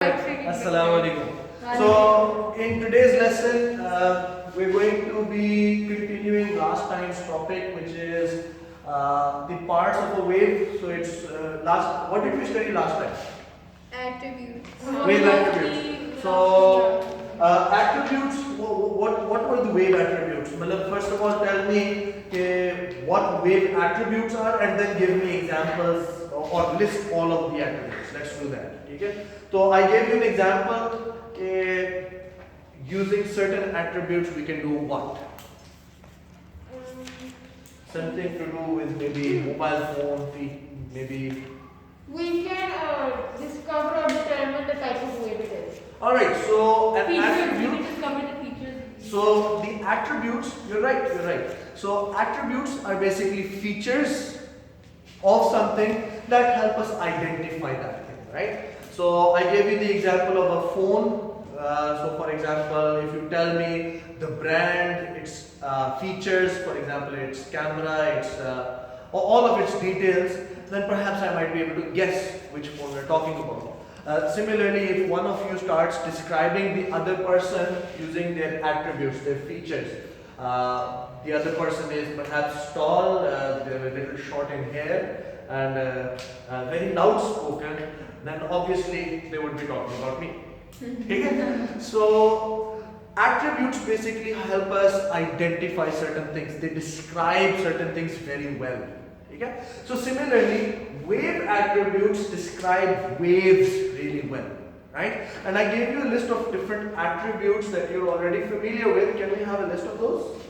Assalamu alaikum. So, in today's lesson, we're going to be continuing last time's topic, which is the parts of a wave. So, it's what did we study last time? Attributes. Wave attributes. So, attributes, what were the wave attributes? First of all, tell me what wave attributes are and then give me examples or list all of the attributes. Let's do that. Okay? So, I gave you an example. Using certain attributes, we can do what? Something to do with maybe mobile phone, maybe. We can discover or determine the type of wave it is. Alright, so an Features, we attribute. can discover the features. So the attributes, you're right. So attributes are basically features of something that help us identify that thing, right? So I gave you the example of a phone. So for example, if you tell me the brand, its features, for example, its camera, its all of its details, then perhaps I might be able to guess which phone we're talking about. Similarly, if one of you starts describing the other person using their attributes, their features, the other person is perhaps tall, they're a little short in hair, and very loud spoken, then obviously they would be talking about me. Okay? So attributes basically help us identify certain things. They describe certain things very well. Okay? So similarly, wave attributes describe waves really well. Right? And I gave you a list of different attributes that you're already familiar with. Can we have a list of those?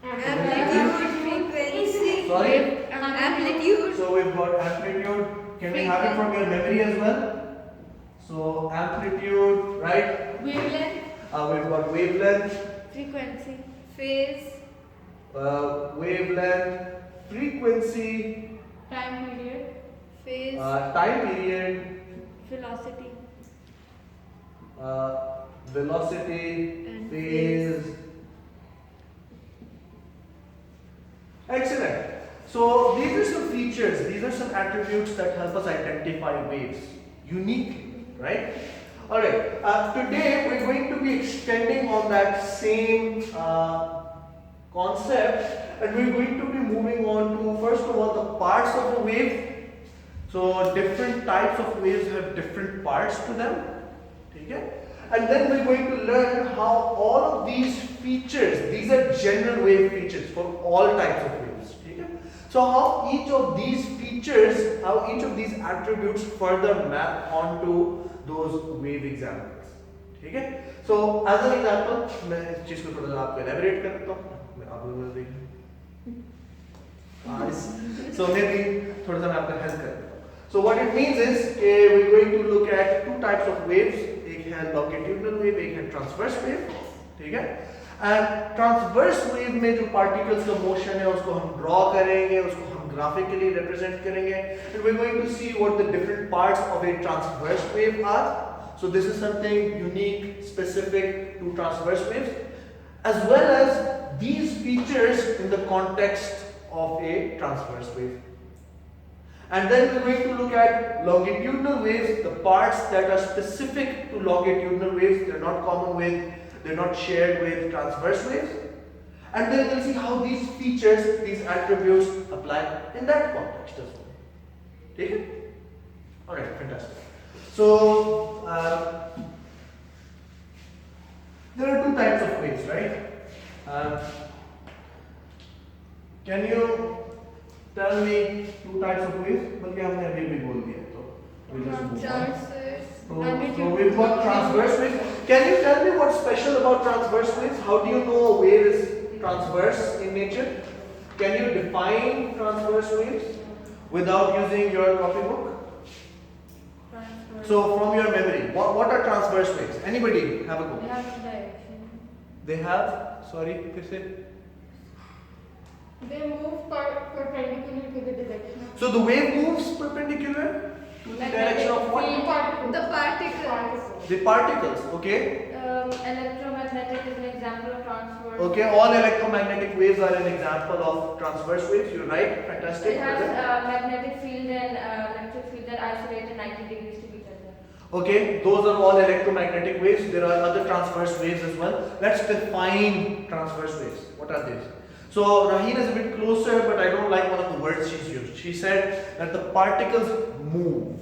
Amplitude, frequency. Sorry? Amplitude. So we've got amplitude. Can we have it from your memory as well? So amplitude, right? Wavelength. We've got wavelength, Frequency. Phase. wavelength, frequency, Time period. Phase. time period, Velocity. velocity, And phase. Excellent. So these are some features, these are some attributes that help us identify waves uniquely, right? Alright, today we're going to be extending on that same concept, and we're going to be moving on to, first of all, the parts of a wave. So different types of waves have different parts to them. Okay? And then we're going to learn how all of these features, these are general wave features for all types of waves. Okay? So how each of these features, how each of these attributes further map onto those wave examples. Okay? So as an example, मैं इस चीज को थोड़ा सा आपको elaborate करता हूँ. मैं आप लोगों को देखिए. So maybe थोड़ा सा मैं आपको help करता हूँ. So what it means is we're going to look at two types of waves. एक है longitudinal wave, एक है transverse wave. ठीक है? And transverse wave में जो particles का motion है उसको हम draw करेंगे, उसको हम graphically represent करेंगे, and we're going to see what the different parts of a transverse wave are. So this is something unique, specific to transverse waves, as well as these features in the context of a transverse wave. And then we're going to look at longitudinal waves, the parts that are specific to longitudinal waves, they're not common with, they're not shared with transverse waves. And then we'll see how these features, these attributes apply in that context as well. Take it? Alright, fantastic. So, there are two types of waves, right? Can you tell me two types of waves? बल्कि हमने अभी भी बोल दिया तो we'll just move on. So we've got transverse waves. Can you tell me what's special about transverse waves? How do you know a wave is transverse in nature? Can you define transverse waves without using your copybook? So from your memory, what are transverse waves? Anybody have a go? They have direction. They have, sorry, फिर से. They move perpendicular to the direction. So the wave moves perpendicular to the direction of what? The particles. The particles, okay. Electromagnetic is an example of transverse. Okay, all electromagnetic waves are an example of transverse waves. You're right, fantastic. It has magnetic field and electric field that isolate at 90 degrees to each other. Okay, those are all electromagnetic waves. There are other transverse waves as well. Let's define transverse waves. What are these? So Raheen is a bit closer, but I don't like one of the words she's used. She said that the particles move.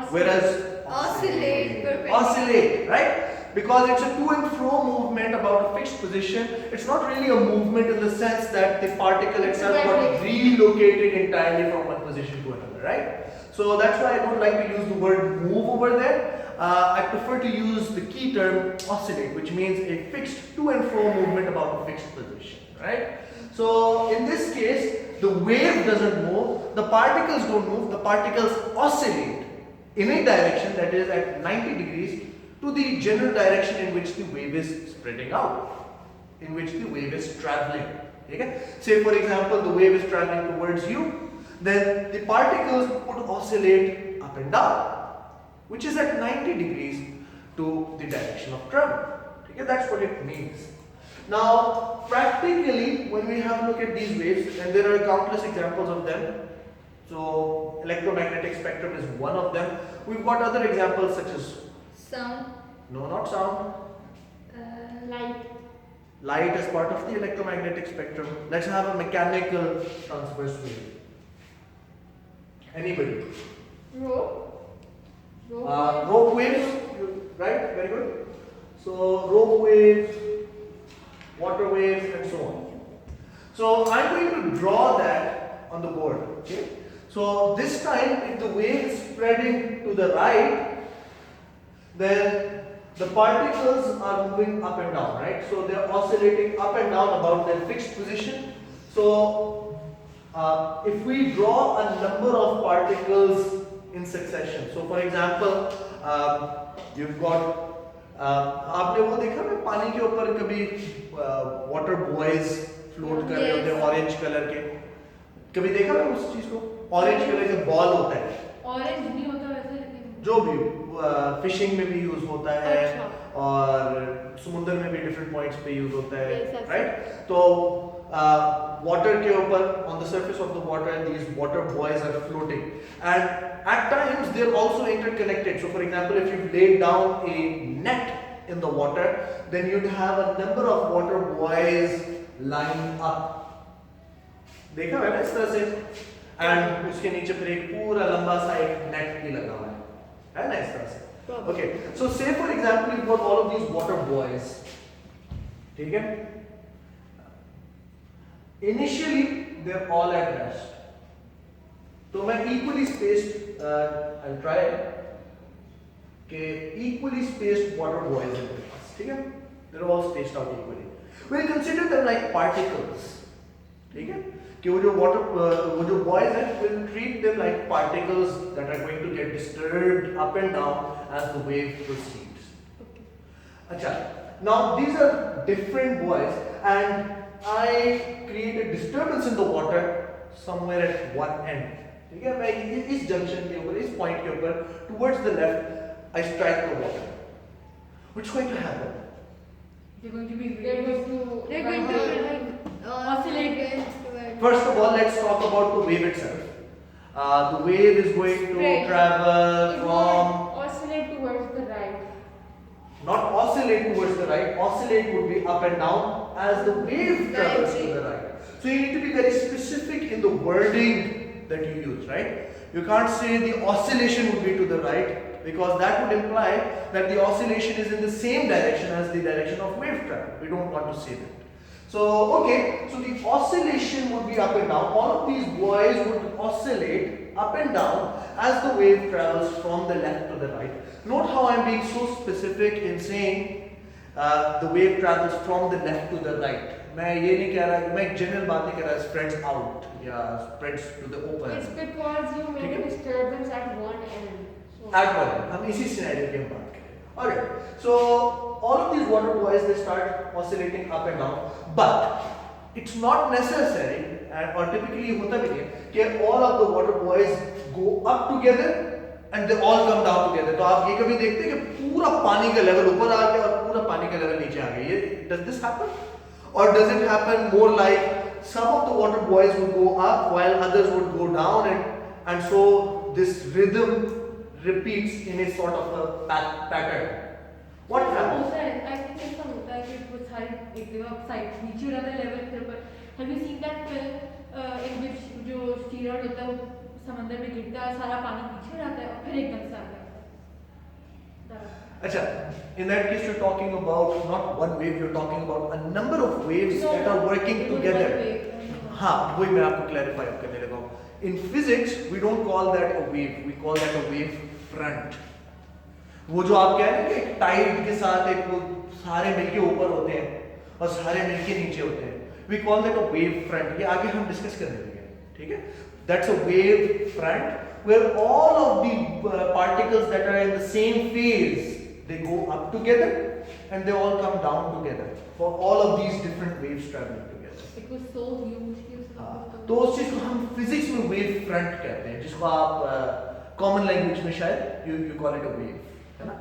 Whereas Oscillate, oscillate, right? Because it's a to and fro movement about a fixed position. It's not really a movement in the sense that the particle itself got relocated entirely from one position to another, right? So that's why I don't like to use the word move over there. I prefer to use the key term oscillate, which means a fixed to and fro movement about a fixed position, right? So in this case, the wave doesn't move, the particles don't move, the particles oscillate in a direction that is at 90 degrees to the general direction in which the wave is spreading out, in which the wave is traveling. Okay? Say for example, the wave is traveling towards you, then the particles would oscillate up and down, which is at 90 degrees to the direction of travel. Okay? That's what it means. Now, practically, when we have a look at these waves, and there are countless examples of them, so electromagnetic spectrum is one of them. We've got other examples such as sound. no, not sound. Light. Light is part of the electromagnetic spectrum. Let's have a mechanical transverse wave. Anybody? Rope. Rope waves, right? Very good. So rope waves, water waves, and so on. So I'm going to draw that on the board. Okay. So this time, if the wave is spreading to the right, then the particles are moving up and down, right? So they're oscillating up and down about their fixed position. So if we draw a number of particles in succession, so for example, you've got आपने वो देखा ना पानी के ऊपर कभी water boys float कर रहे होते हैं ऑरेंज कलर के, कभी देखा ना उस चीज को? ऑरेंज कलर का बॉल होता है, ऑरेंज नहीं होता वैसे, लेकिन जो भी फिशिंग में भी यूज होता है और समुद्र में भी डिफरेंट पॉइंट्स पे यूज होता है, राइट? तो वाटर के ऊपर on the surface of the water these water buoys are floating, and at times they are also interconnected. So for example, if you've laid down a net in the water, then you'd have a number of water buoys lined up. देखा है ना इस तरह से, and उसके नीचे फिर एक पूरा लंबा सा एक नेट भी लगा हुआ है ना इस तरह से. Okay, so say for example you've got all of these water buoys, ठीक है? Initially they're all at rest. तो मैं equally spaced, I'll try के equally spaced water buoys हैं मेरे पास, ठीक है? They're all spaced out equally. We'll consider them like particles, ठीक है? कि वो जो buoys हैं, we'll treat them like particles that are going to get disturbed up and down as the wave proceeds. okay. अच्छा, now these are different buoys, and I create a disturbance in the water somewhere at one end. ठीक है? मैं इस junction के ऊपर, इस point के ऊपर, towards the left, I strike the water. What's going to happen? They're going to oscillate. First of all, let's talk about the wave itself. The wave is going to Spread. travel It from, would oscillate towards the right. not oscillate towards the right, oscillate would be up and down as the wave travels to the right. So you need to be very specific in the wording that you use, right? You can't say the oscillation would be to the right, because that would imply that the oscillation is in the same direction as the direction of wave travel. We don't want to say that. So, okay, so the oscillation would be up and down. All of these buoys would oscillate up and down as the wave travels from the left to the right. Note how I'm being so specific in saying the wave travels from the left to the right. मैं ये नहीं कह रहा, मैं एक general बात नहीं कर रहा, spreads out या spreads to the open. It's because you make a disturbance at one end. So At one end. हम इसी scenario की हम बात करें. Alright, so all of these water buoys, they start oscillating up and down, but it's not necessary, or typically होता भी नहीं है कि all of the water buoys go up together and they all come down together. तो आप ये कभी देखते हैं कि पूरा पानी का लेवल ऊपर आ गया और पूरा पानी का लेवल नीचे आ गया? ये does this happen? Or does it happen more like some of the water buoys would go up while others would go down, and so this rhythm repeats in a sort of a pattern, what happens? होता है, I think ऐसा होता है कि वो सारे एक जगह साइड नीचे हो जाता है लेवल के ऊपर. Have you seen that film in which जो स्टीरॉयड होता है वो समंदर में गिरता है, सारा पानी पीछे हो जाता है और फिर एकदम से आ जाता है. Acha, in that case you're talking about not one wave, you're talking about a number of waves that are working it was together. one wave. हाँ, वही मैं आपको clarify करने लगा हूँ. In physics, we don't call that a wave, we call that a wave front. वो जो आप कह रहे हैं कि एक टाइड के साथ एक वो सारे मिलके ऊपर होते हैं और सारे मिलके नीचे होते हैं. We call that a wave front. ये आगे हम डिस्कस करने लगे, ठीक है? That's a wave front where all of the particles that are in the same phase, they go up together and they all come down together for all of these different waves traveling together. It was so huge. हाँ, तो उस चीज को हम physics में wave front कहते हैं, जिसको आप कॉमन लैंग्वेज में शायद you call it a wave, है ना?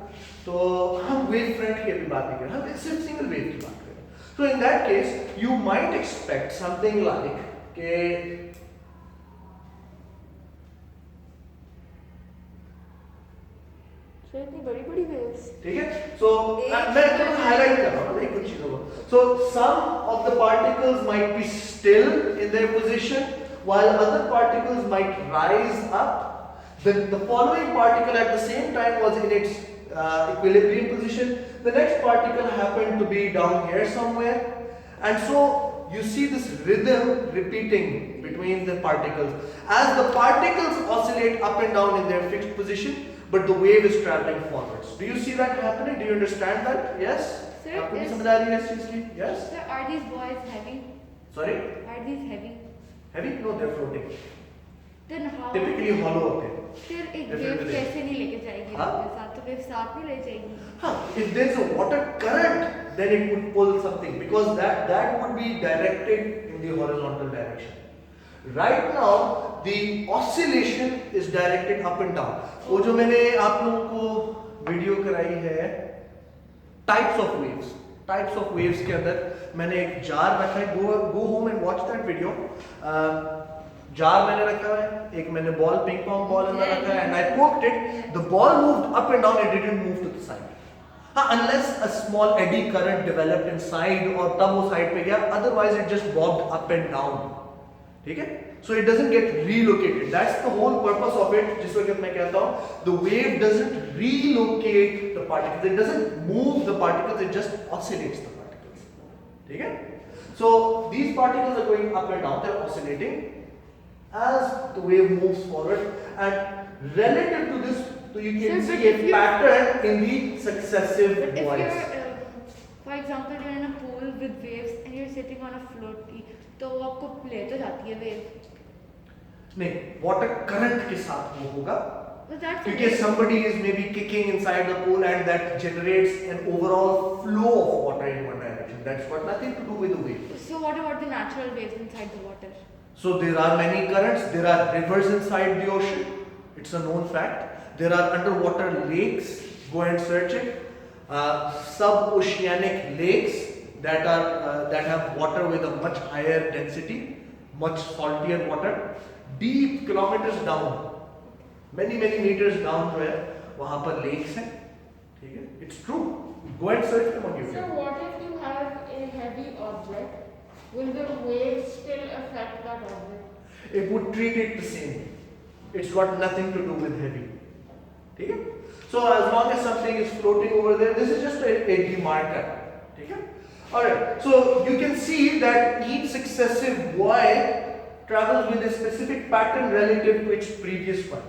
तो हम वेव फ्रंट की अभी बात नहीं कर रहे, हम सिर्फ सिंगल वेव की बात कर रहे हैं. So in that case, you might expect something like के इतनी बड़ी waves. ठीक है? So मैं थोड़ा हाईलाइट कर रहा हूँ ना कुछ चीजों को. So some of the particles might be still in their position, while other particles might rise up. Then the following particle at the same time was in its equilibrium position. The next particle happened to be down here somewhere, and so you see this rhythm repeating between the particles as the particles oscillate up and down in their fixed position, but the wave is traveling forwards. Do you see that happening? Do you understand that? Yes? Sir, आपको भी is- समझ आ रही है इस चीज की? Yes? Sir, are these boys heavy? Sorry? Are these heavy? Heavy? No, they're floating. Then how? Typically hollow होते हैं. फिर एक They're wave filled with air. कैसे नहीं लेके जाएगी हाँ? अपने साथ? तो वेव साथ नहीं ले जाएगी. Huh, if there is a water current, then it would pull something because that would be directed in the horizontal direction. Right now, the oscillation is directed up and down. वो जो मैंने आप लोगों को वीडियो कराई है, types of waves. Types of waves के अंदर मैंने एक जार रखा है. Go home and watch that video. Jar मैंने रखा है, एक मैंने बॉल पिंग पोंग बॉल अंदर रखा है, and I poked it. The ball moved up and down. It didn't move to the side. Unless a small eddy current developed inside और तब वो साइड पे गया, otherwise it just bobbed up and down. ठीक है? So it doesn't get relocated. That's the whole purpose of it. जिस वक्त मैं कहता हूँ, the wave doesn't relocate the particles. It doesn't move the particles. It just oscillates the particles. ठीक है? So these particles are going up and down. They're oscillating as the wave moves forward, and relative to this, so you can Sir, but see a if you- pattern in the successive But if voice. you're, for example, you're in a pool with waves and you're sitting on a floaty, तो वो आपको ले तो जाती है wave. नहीं, water current के साथ वो होगा. But that's क्योंकि somebody is maybe kicking inside the pool and that generates an overall flow of water in one direction. That's got nothing to do with the wave. So what about the natural waves inside the water? So there are many currents. There are rivers inside the ocean. It's a known fact. There are underwater lakes. Go and search it. Sub-oceanic lakes that have water with a much higher density, much saltier water, deep kilometers down, many meters down जो है वहाँ पर lakes हैं, ठीक है? It's true. Go and search them on So YouTube. what if you have a heavy object? Will the waves still affect that object? It would treat it the same. It's got nothing to do with heavy. ठीक है? So as long as something is floating over there, this is just a demarker. ठीक है? Alright, so you can see that each successive wire travels with a specific pattern relative to its previous one.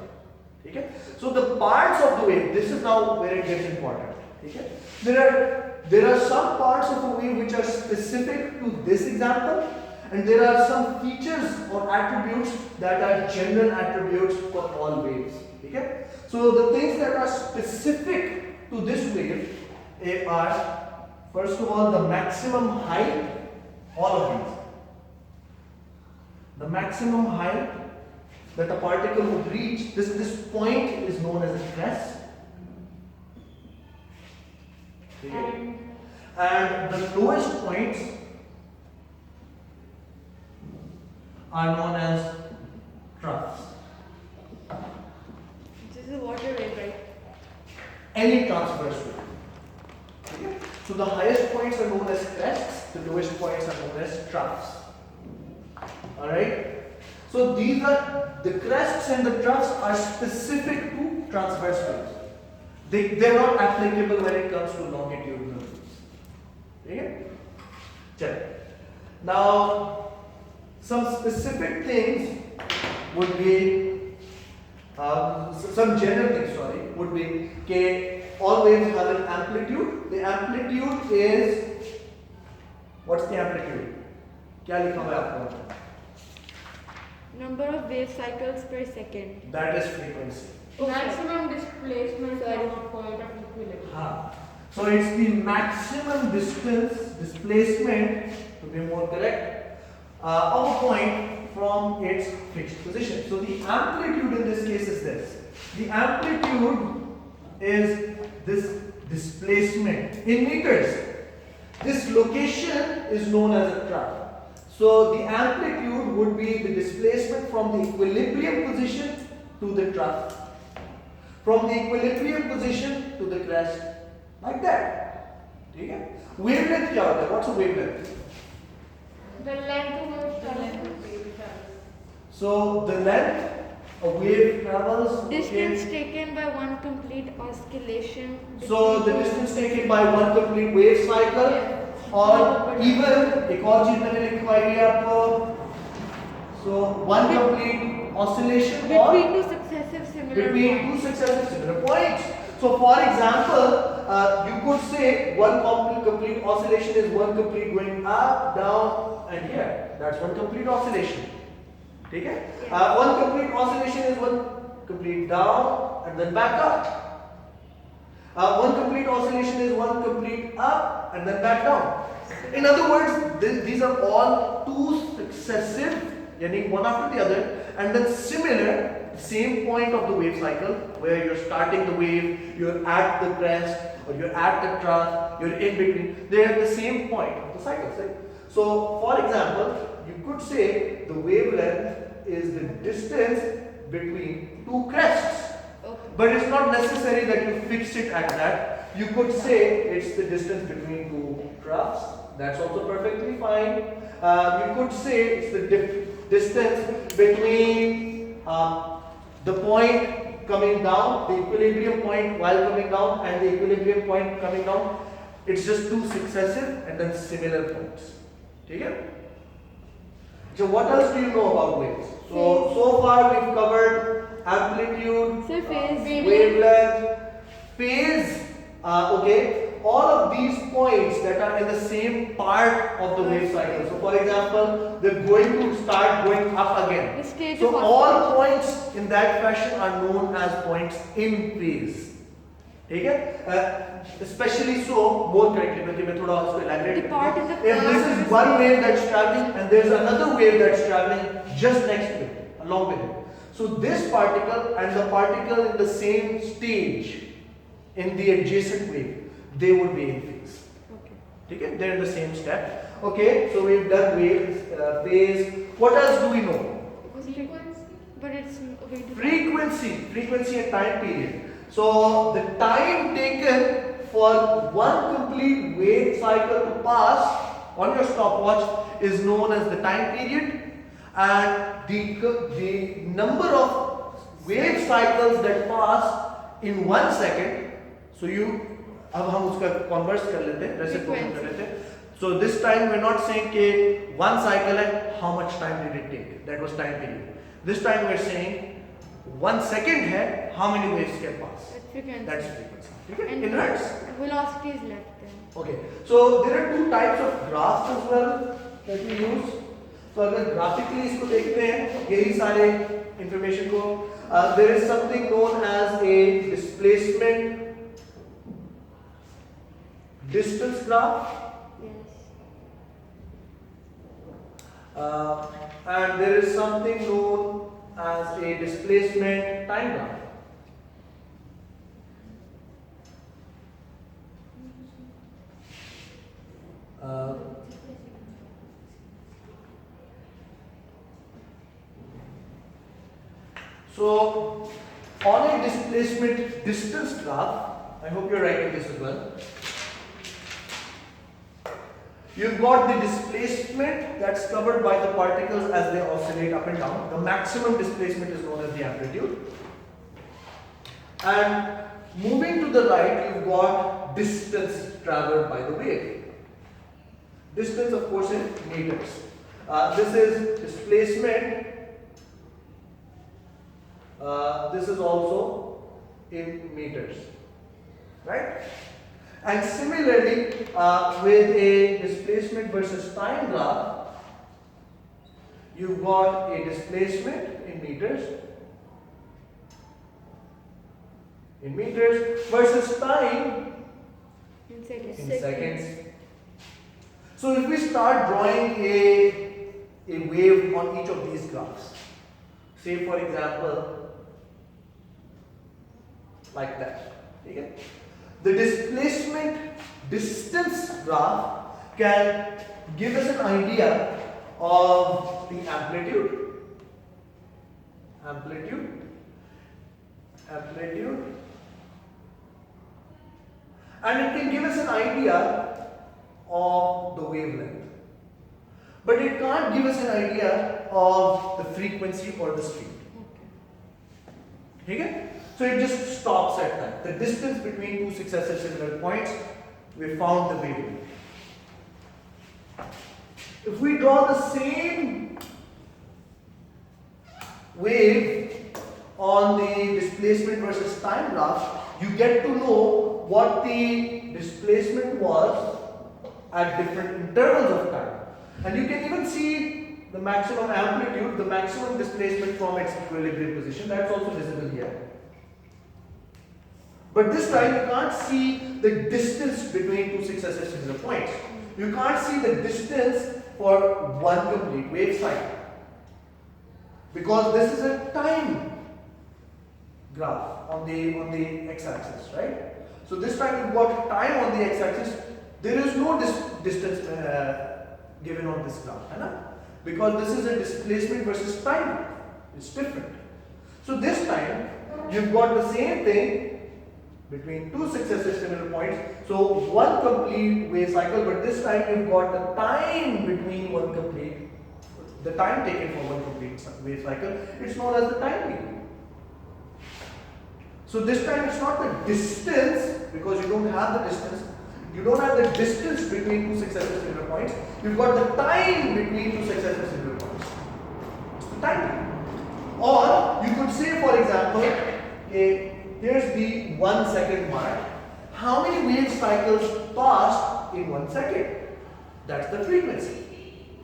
ठीक है? So the parts of the wave, this is now where it gets important. ठीक है? There are some parts of a wave which are specific to this example, and there are some features or attributes that are general attributes for all waves. ठीक है? So the things that are specific to this wave are, first of all, the maximum height, all of these. The maximum height that a particle would reach, this point is known as a crest. And the lowest points are known as troughs. This is a water wave, right? any transverse wave. Okay? So the highest points are known as crests, the lowest points are known as troughs. Alright? So these are the crests and the troughs are specific to transverse waves. They're not applicable when it comes to longitudinal waves. Okay? Check. Now, some specific things would be, some general things, sorry, would be, okay, all waves have an amplitude. The amplitude is, what's the amplitude? क्या लिखा हुआ है आपको? Number of wave cycles per second. That is frequency. Maximum displacement from a point of equilibrium. हाँ. So it's the maximum displacement, to be more correct, of a point from its fixed position. So the amplitude in this case is this. The amplitude is this displacement in meters. This location is known as a trough. So the amplitude would be the displacement from the equilibrium position to the trough. From the equilibrium position to the crest. Like that. Okay? Wavelength क्या होता है? What's a wavelength? The length of the wave travels. So the length a wave travels. Distance taken by one complete oscillation. So the distance taken by one complete wave cycle, or even एक और चीज मैंने लिखवाई है आपको. So one complete oscillation between two successive similar points. So for example, you could say one complete oscillation is one complete going up, down, and here. That's one complete oscillation. ठीक है? One complete oscillation is one complete down and then back up. One complete oscillation is one complete up and then back down. In other words, these are all two successive, yani one after the other, and then similar, same point of the wave cycle, where you're starting the wave, you're at the crest, or you're at the trough, you're in between. They're at the same point of the cycle. Right? So, for example, you could say the wavelength is the distance between two crests. But it's not necessary that you fix it at that. You could say it's the distance between two troughs. That's also perfectly fine. You could say it's the distance between the point coming down, the equilibrium point while coming down, and the equilibrium point coming down. It's just two successive and then similar points. Okay? So what else do you know about waves? So far we've covered amplitude, wavelength, phase. Okay, all of these points that are in the same part of the wave cycle. So for example, they're going to start going up again. So all points in that fashion are known as points in phase. Okay? Especially so, more correctly, मैं थोड़ा उसको elaborate करूँगा. If this is one wave that's traveling and there's another wave that's traveling just next to it, along with it. So this particle and the particle in the same stage in the adjacent wave, they would be in phase. Okay? They're in the same step. Okay, so we've done waves, phase. What else do we know? Frequency. But it's Frequency and time period. So the time taken for one complete wave cycle to pass on your stopwatch is known as the time period, and the number of wave cycles that pass in 1 second. So अब हम उसका converse कर लेते हैं, reciprocal कर लेते हैं. So this time we're not saying कि one cycle है, how much time did it take? That was time period. This time we're saying 1 second है, how many waves can pass? That's frequency. Okay? In hertz. Velocity is left there. Okay. So there are two types of graphs as well that we use. So अगर graphically इसको देखते हैं, यही सारे information को, there is something known as a displacement distance graph. Yes. And there is something known as a displacement time graph. So on a displacement distance graph, I hope you're writing this as well. You've got the displacement that's covered by the particles as they oscillate up and down. The maximum displacement is known as the amplitude. And moving to the right, you've got distance traveled by the wave. Distance, of course, in meters. This is displacement. This is also in meters, right? And similarly, with a displacement versus time graph, you've got a displacement in meters versus time In seconds. in seconds. So if we start drawing a wave on each of these graphs, say for example, like that, okay? The displacement distance graph can give us an idea of the amplitude, and it can give us an idea of the wavelength. But it can't give us an idea of the frequency or the speed. Okay? So it just stops at that. The distance between two successive similar points, we found the wavelength. If we draw the same wave on the displacement versus time graph, you get to know what the displacement was at different intervals of time. And you can even see the maximum amplitude, the maximum displacement from its equilibrium position. That's also visible here. But this time you can't see the distance between two successive similar points. You can't see the distance for one complete wave cycle. Because this is a time graph on the x-axis, right? So this time you've got time on the x-axis. There is no distance given on this graph, because this is a displacement versus time graph. It's different. So this time you've got the same thing between two successive similar points. So one complete wave cycle, but this time you've got the time between the time taken for one complete wave cycle. It's known as the time period. So this time it's not the distance, because you don't have the distance. You don't have the distance between two successive similar points. You've got the time between two successive similar points. It's the time period. Or you could say, for example, here's the 1 second mark. How many wave cycles passed in 1 second? That's the frequency.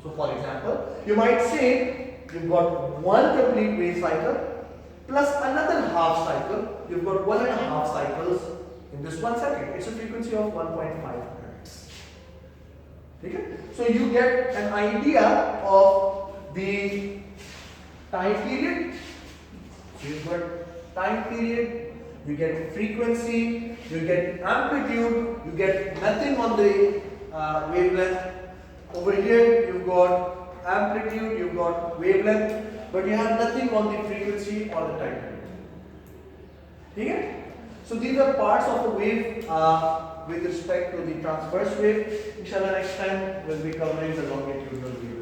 So for example, you might say you've got one complete wave cycle plus another half cycle. You've got 1.5 cycles in this 1 second. It's a frequency of 1.5 hertz. Okay? So you get an idea of the time period. So you've got time period, you get frequency, you get amplitude, you get nothing on the wavelength. Over here you've got amplitude, you've got wavelength, but you have nothing on the frequency or the time period. Okay? So these are parts of a wave with respect to the transverse wave. Inshallah, next time we'll be covering the longitudinal wave.